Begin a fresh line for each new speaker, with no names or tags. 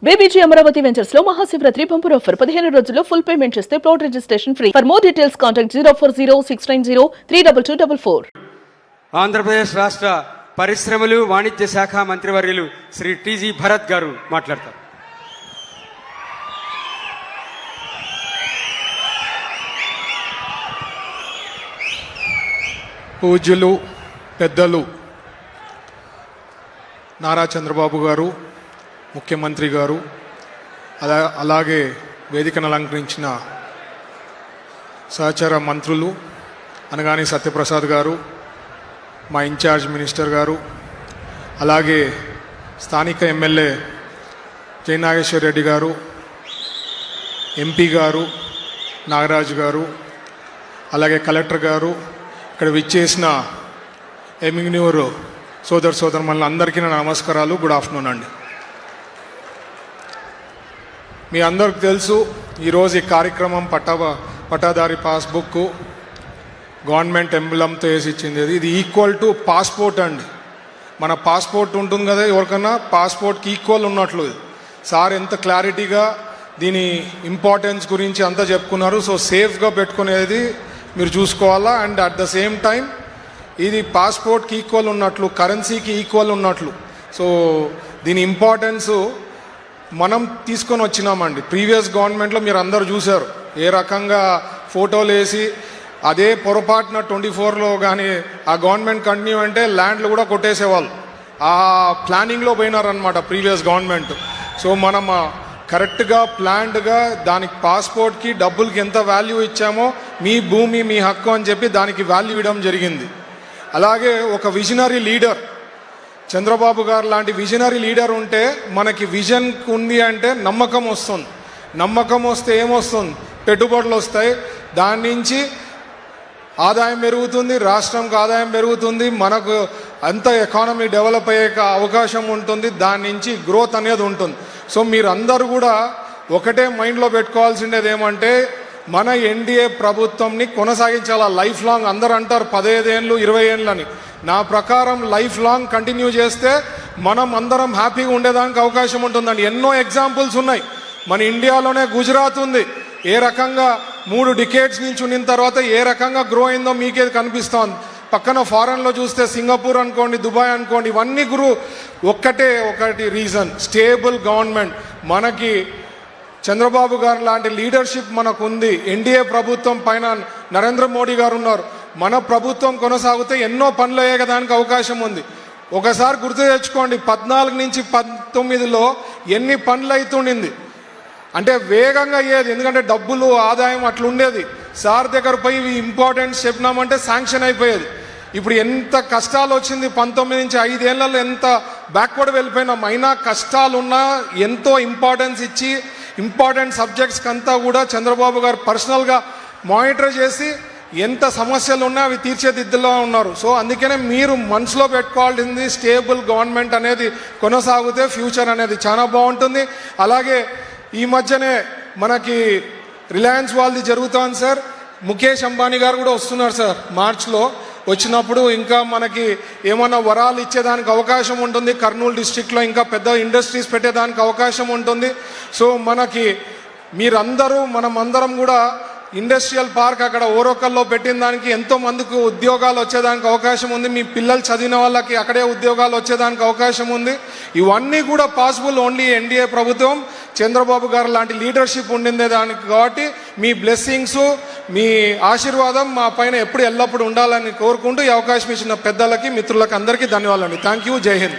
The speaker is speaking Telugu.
బీబీజీ అమరావతి వెంచర్స్ లో మహాశివరాత్రి బంపర్ ఆఫర్ 15 రోజుల్లో ఫుల్ పేమెంట్ చేస్తే plot registration free. For more details contact 04069034444.
Andhra Pradesh రాష్ట్ర పరిశ్రమలు వాణిజ్య శాఖ మంత్రివర్యులు శ్రీ టీజీ భరత్ గారు మాట్లాడతారు.
పూజ్యులు పెద్దలు నారా చంద్రబాబు గారు, ముఖ్యమంత్రి గారు, అలాగే వేదికను అలంకరించిన సహచర మంత్రులు అనగాని సత్యప్రసాద్ గారు, మా ఇన్ఛార్జ్ మినిస్టర్ గారు, అలాగే స్థానిక ఎమ్మెల్యే జయనాగేశ్వర రెడ్డి గారు, ఎంపీ గారు నాగరాజు గారు, అలాగే కలెక్టర్ గారు, ఇక్కడ విచ్చేసిన ఎమ్మిగ్నూరు సోదరుమణులు అందరికీ నా నమస్కారాలు. గుడ్ ఆఫ్టర్నూన్ అండి. మీ అందరికి తెలుసు, ఈరోజు ఈ కార్యక్రమం పట్టాదారి పాస్బుక్ గవర్నమెంట్ ఎంబ్లంతో వేసి ఇచ్చింది. ఇది ఈక్వల్ టు పాస్పోర్ట్ అండి. మన పాస్పోర్ట్ ఉంటుంది కదా, ఎవరికన్నా పాస్పోర్ట్కి ఈక్వల్ ఉన్నట్లు. సార్ ఎంత క్లారిటీగా దీని ఇంపార్టెన్స్ గురించి అంతా చెప్పుకున్నారు. సో సేఫ్గా పెట్టుకునేది మీరు చూసుకోవాలా. And at the same time ఇది పాస్పోర్ట్కి ఈక్వల్ ఉన్నట్లు, కరెన్సీకి ఈక్వల్ ఉన్నట్లు. సో దీని ఇంపార్టెన్సు మనం తీసుకొని వచ్చినామండి. ప్రీవియస్ గవర్నమెంట్లో మీరు అందరు చూశారు ఏ రకంగా ఫోటోలు వేసి, అదే పొరపాటున 24లో కానీ ఆ గవర్నమెంట్ కంటిన్యూ అంటే ల్యాండ్లు కూడా కొట్టేసేవాళ్ళు. ఆ ప్లానింగ్లో పోయినారనమాట ప్రీవియస్ గవర్నమెంట్. సో మనం కరెక్ట్గా ప్లాన్డ్గా దానికి పాస్పోర్ట్కి డబ్బులకి ఎంత వాల్యూ ఇచ్చామో, మీ భూమి మీ హక్కు అని చెప్పి దానికి వాల్యూ ఇవ్వడం జరిగింది. అలాగే ఒక విజనరీ లీడర్ చంద్రబాబు గారు లాంటి విజనరీ లీడర్ ఉంటే మనకి విజన్ ఉంది అంటే నమ్మకం వస్తుంది. నమ్మకం వస్తే ఏమొస్తుంది? పెట్టుబడులు వస్తాయి, దాని నుంచి ఆదాయం పెరుగుతుంది, రాష్ట్రంకి ఆదాయం పెరుగుతుంది, మనకు అంత ఎకానమీ డెవలప్ అయ్యే అవకాశం ఉంటుంది, దాని నుంచి గ్రోత్ అనేది ఉంటుంది. సో మీరందరూ కూడా ఒకటే మైండ్లో పెట్టుకోవాల్సిండేది ఏమంటే, మన ఎన్డీఏ ప్రభుత్వంని కొనసాగించాలా లైఫ్ లాంగ్. అందరూ అంటారు 15 ఏళ్ళు 20 ఏళ్ళు అని. నా ప్రకారం లైఫ్ లాంగ్ కంటిన్యూ చేస్తే మనం అందరం హ్యాపీగా ఉండేదానికి అవకాశం ఉంటుందండి. ఎన్నో ఎగ్జాంపుల్స్ ఉన్నాయి. మన ఇండియాలోనే గుజరాత్ ఉంది, ఏ రకంగా 3 డికేడ్స్ నుంచి ఉన్న తర్వాత ఏ రకంగా గ్రో అయిందో మీకే కనిపిస్తోంది. పక్కన ఫారెన్లో చూస్తే సింగపూర్ అనుకోండి, దుబాయ్ అనుకోండి, ఇవన్నీ ఒకటి రీజన్ స్టేబుల్ గవర్నమెంట్. మనకి చంద్రబాబు గారు లాంటి లీడర్షిప్ మనకు ఉంది. ఎన్డీఏ ప్రభుత్వం పైన నరేంద్ర మోడీ గారు ఉన్నారు. మన ప్రభుత్వం కొనసాగితే ఎన్నో పనులు అయ్యేదానికి అవకాశం ఉంది. ఒకసారి గుర్తు తెచ్చుకోండి, 14 నుంచి 19లో ఎన్ని పనులు అవుతుండింది అంటే వేగంగా అయ్యేది. ఎందుకంటే డబ్బులు ఆదాయం అట్లుండేది. సార్ దగ్గర పోయి ఇంపార్టెన్స్ చెప్పినామంటే శాంక్షన్ అయిపోయేది. ఇప్పుడు ఎంత కష్టాలు వచ్చింది, 19 నుంచి 5 ఏళ్లలో ఎంత బ్యాక్వర్డ్ వెళ్ళిపోయినాం. అయినా కష్టాలున్నా ఎంతో ఇంపార్టెన్స్ ఇచ్చి ఇంపార్టెంట్ సబ్జెక్ట్స్కి అంతా కూడా చంద్రబాబు గారు పర్సనల్గా మానిటర్ చేసి ఎంత సమస్యలు ఉన్నా అవి తీర్చేదిద్దులో ఉన్నారు. సో అందుకనే మీరు మనసులో పెట్టుకోవాల్సింది స్టేబుల్ గవర్నమెంట్ అనేది కొనసాగితే ఫ్యూచర్ అనేది చాలా బాగుంటుంది. అలాగే ఈ మధ్యనే మనకి రిలయన్స్ వాళ్ళది జరుగుతోంది సార్. ముఖేష్ అంబానీ గారు కూడా వస్తున్నారు సార్ మార్చ్లో. వచ్చినప్పుడు ఇంకా మనకి ఏమన్నా వరాలు ఇచ్చేదానికి అవకాశం ఉంటుంది. కర్నూలు డిస్ట్రిక్ట్లో ఇంకా పెద్ద ఇండస్ట్రీస్ పెట్టేదానికి అవకాశం ఉంటుంది. సో మనకి మీరందరూ మనమందరం కూడా ఇండస్ట్రియల్ పార్క్ అక్కడ ఓరోకల్లో పెట్టిన దానికి ఎంతో మందికి ఉద్యోగాలు వచ్చేదానికి అవకాశం ఉంది. మీ పిల్లలు చదివిన వాళ్ళకి అక్కడే ఉద్యోగాలు వచ్చేదానికి అవకాశం ఉంది. ఇవన్నీ కూడా పాసిబుల్ ఓన్లీ ఎన్డీఏ ప్రభుత్వం, చంద్రబాబు గారు లాంటి లీడర్షిప్ ఉండిందే దానికి. కాబట్టి మీ బ్లెస్సింగ్స్, మీ ఆశీర్వాదం మా పైన ఎప్పుడు ఎల్లప్పుడూ ఉండాలని కోరుకుంటూ ఈ అవకాశం ఇచ్చిన పెద్దలకి, మిత్రులకి అందరికీ ధన్యవాదాలు. Thank you. జై హింద్.